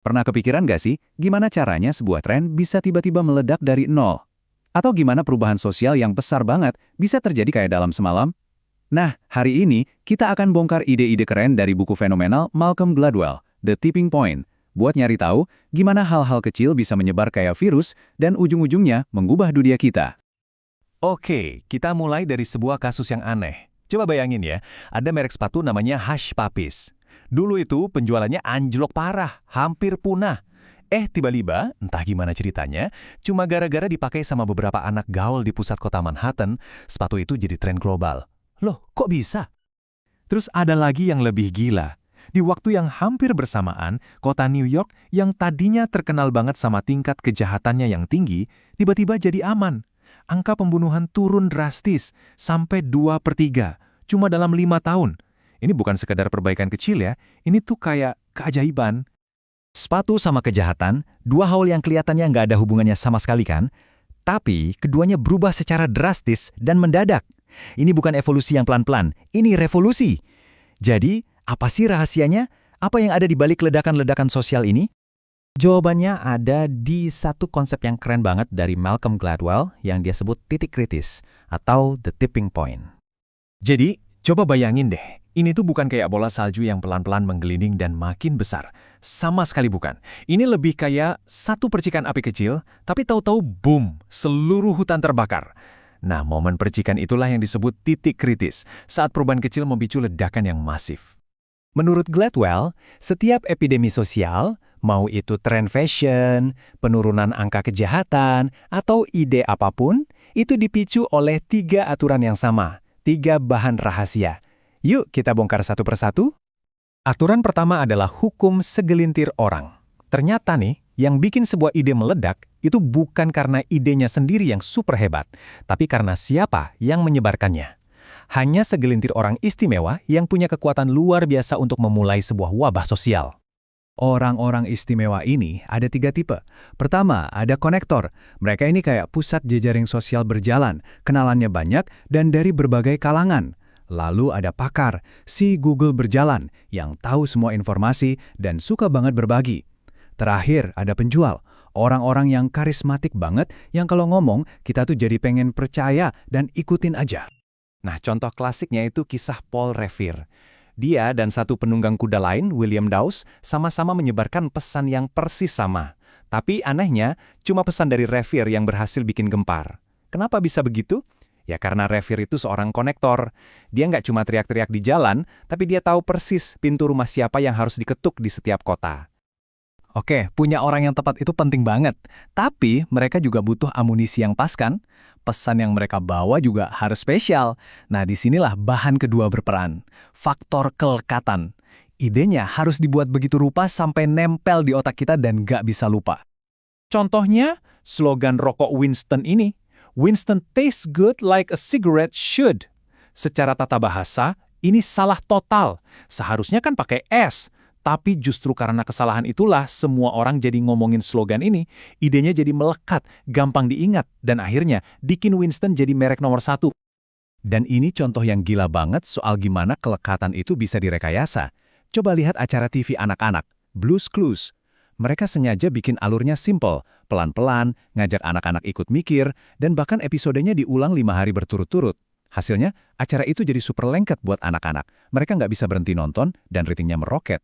Pernah kepikiran nggak sih, gimana caranya sebuah tren bisa tiba-tiba meledak dari nol? Atau gimana perubahan sosial yang besar banget bisa terjadi kayak dalam semalam? Nah, hari ini kita akan bongkar ide-ide keren dari buku fenomenal Malcolm Gladwell, The Tipping Point, buat nyari tahu gimana hal-hal kecil bisa menyebar kayak virus dan ujung-ujungnya mengubah dunia kita. Oke, kita mulai dari sebuah kasus yang aneh. Coba bayangin ya, ada merek sepatu namanya Hush Puppies. Dulu itu penjualannya anjlok parah, hampir punah. Tiba-tiba, entah gimana ceritanya, cuma gara-gara dipakai sama beberapa anak gaul di pusat kota Manhattan, sepatu itu jadi tren global. Loh, kok bisa? Terus ada lagi yang lebih gila. Di waktu yang hampir bersamaan, kota New York yang tadinya terkenal banget sama tingkat kejahatannya yang tinggi, tiba-tiba jadi aman. Angka pembunuhan turun drastis, sampai 2/3, cuma dalam 5 tahun. Ini bukan sekedar perbaikan kecil ya, ini tuh kayak keajaiban. Sepatu sama kejahatan, dua hal yang kelihatannya nggak ada hubungannya sama sekali kan? Tapi keduanya berubah secara drastis dan mendadak. Ini bukan evolusi yang pelan-pelan, ini revolusi. Jadi, apa sih rahasianya? Apa yang ada di balik ledakan-ledakan sosial ini? Jawabannya ada di satu konsep yang keren banget dari Malcolm Gladwell yang dia sebut titik kritis atau the tipping point. Jadi, coba bayangin deh, ini tuh bukan kayak bola salju yang pelan-pelan menggelinding dan makin besar. Sama sekali bukan. Ini lebih kayak satu percikan api kecil, tapi tahu-tahu boom, seluruh hutan terbakar. Nah, momen percikan itulah yang disebut titik kritis, saat perubahan kecil memicu ledakan yang masif. Menurut Gladwell, setiap epidemi sosial, mau itu tren fashion, penurunan angka kejahatan, atau ide apapun, itu dipicu oleh 3 aturan yang sama, 3 bahan rahasia. Yuk kita bongkar satu persatu. Aturan pertama adalah hukum segelintir orang. Ternyata nih, yang bikin sebuah ide meledak itu bukan karena idenya sendiri yang super hebat, tapi karena siapa yang menyebarkannya. Hanya segelintir orang istimewa yang punya kekuatan luar biasa untuk memulai sebuah wabah sosial. Orang-orang istimewa ini ada 3 tipe. Pertama, ada konektor. Mereka ini kayak pusat jejaring sosial berjalan, kenalannya banyak dan dari berbagai kalangan. Lalu ada pakar, si Google berjalan, yang tahu semua informasi dan suka banget berbagi. Terakhir, ada penjual. Orang-orang yang karismatik banget, yang kalau ngomong, kita tuh jadi pengen percaya dan ikutin aja. Nah, contoh klasiknya itu kisah Paul Revere. Dia dan satu penunggang kuda lain, William Dawes, sama-sama menyebarkan pesan yang persis sama. Tapi anehnya, cuma pesan dari Revere yang berhasil bikin gempar. Kenapa bisa begitu? Ya karena Revere itu seorang konektor. Dia nggak cuma teriak-teriak di jalan, tapi dia tahu persis pintu rumah siapa yang harus diketuk di setiap kota. Oke, punya orang yang tepat itu penting banget. Tapi mereka juga butuh amunisi yang pas kan? Pesan yang mereka bawa juga harus spesial. Nah, disinilah bahan kedua berperan. Faktor kelekatan. Idenya harus dibuat begitu rupa sampai nempel di otak kita dan nggak bisa lupa. Contohnya, slogan rokok Winston ini. Winston tastes good like a cigarette should. Secara tata bahasa, ini salah total. Seharusnya kan pakai S. Tapi justru karena kesalahan itulah semua orang jadi ngomongin slogan ini, idenya jadi melekat, gampang diingat, dan akhirnya bikin Winston jadi merek nomor 1. Dan ini contoh yang gila banget soal gimana kelekatan itu bisa direkayasa. Coba lihat acara TV anak-anak, Blue's Clues. Mereka sengaja bikin alurnya simple, pelan-pelan, ngajak anak-anak ikut mikir, dan bahkan episodenya diulang 5 hari berturut-turut. Hasilnya, acara itu jadi super lengket buat anak-anak. Mereka nggak bisa berhenti nonton, dan ratingnya meroket.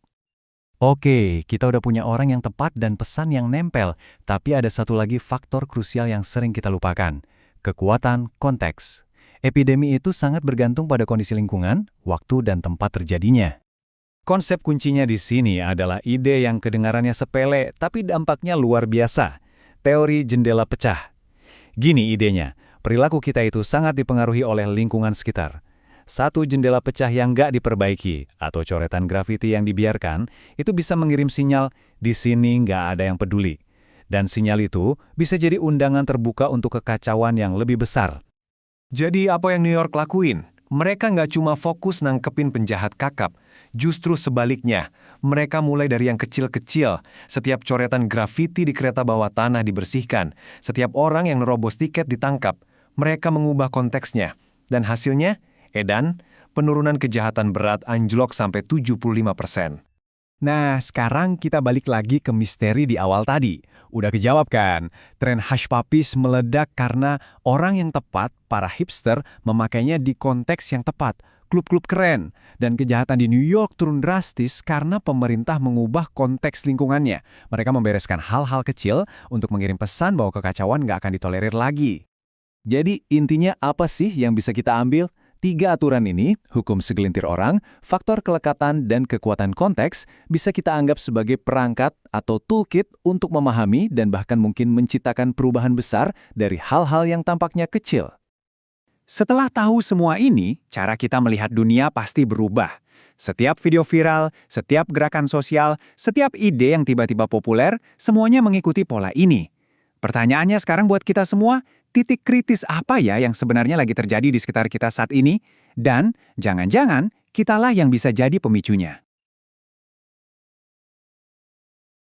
Oke, kita udah punya orang yang tepat dan pesan yang nempel, tapi ada satu lagi faktor krusial yang sering kita lupakan. Kekuatan konteks. Epidemi itu sangat bergantung pada kondisi lingkungan, waktu, dan tempat terjadinya. Konsep kuncinya di sini adalah ide yang kedengarannya sepele, tapi dampaknya luar biasa. Teori jendela pecah. Gini idenya, perilaku kita itu sangat dipengaruhi oleh lingkungan sekitar. Satu jendela pecah yang nggak diperbaiki, atau coretan grafiti yang dibiarkan, itu bisa mengirim sinyal, di sini nggak ada yang peduli. Dan sinyal itu bisa jadi undangan terbuka untuk kekacauan yang lebih besar. Jadi apa yang New York lakuin? Mereka nggak cuma fokus nangkepin penjahat kakap, justru sebaliknya. Mereka mulai dari yang kecil-kecil. Setiap coretan grafiti di kereta bawah tanah dibersihkan. Setiap orang yang nerobos tiket ditangkap. Mereka mengubah konteksnya. Dan hasilnya, penurunan kejahatan berat anjlok sampai 75%. Nah, sekarang kita balik lagi ke misteri di awal tadi. Udah kejawab kan? Tren hush puppies meledak karena orang yang tepat, para hipster, memakainya di konteks yang tepat. Klub-klub keren. Dan kejahatan di New York turun drastis karena pemerintah mengubah konteks lingkungannya. Mereka membereskan hal-hal kecil untuk mengirim pesan bahwa kekacauan nggak akan ditolerir lagi. Jadi intinya apa sih yang bisa kita ambil? 3 aturan ini, hukum segelintir orang, faktor kelekatan, dan kekuatan konteks, bisa kita anggap sebagai perangkat atau toolkit untuk memahami dan bahkan mungkin menciptakan perubahan besar dari hal-hal yang tampaknya kecil. Setelah tahu semua ini, cara kita melihat dunia pasti berubah. Setiap video viral, setiap gerakan sosial, setiap ide yang tiba-tiba populer, semuanya mengikuti pola ini. Pertanyaannya sekarang buat kita semua, titik kritis apa ya yang sebenarnya lagi terjadi di sekitar kita saat ini? Dan jangan-jangan kitalah yang bisa jadi pemicunya.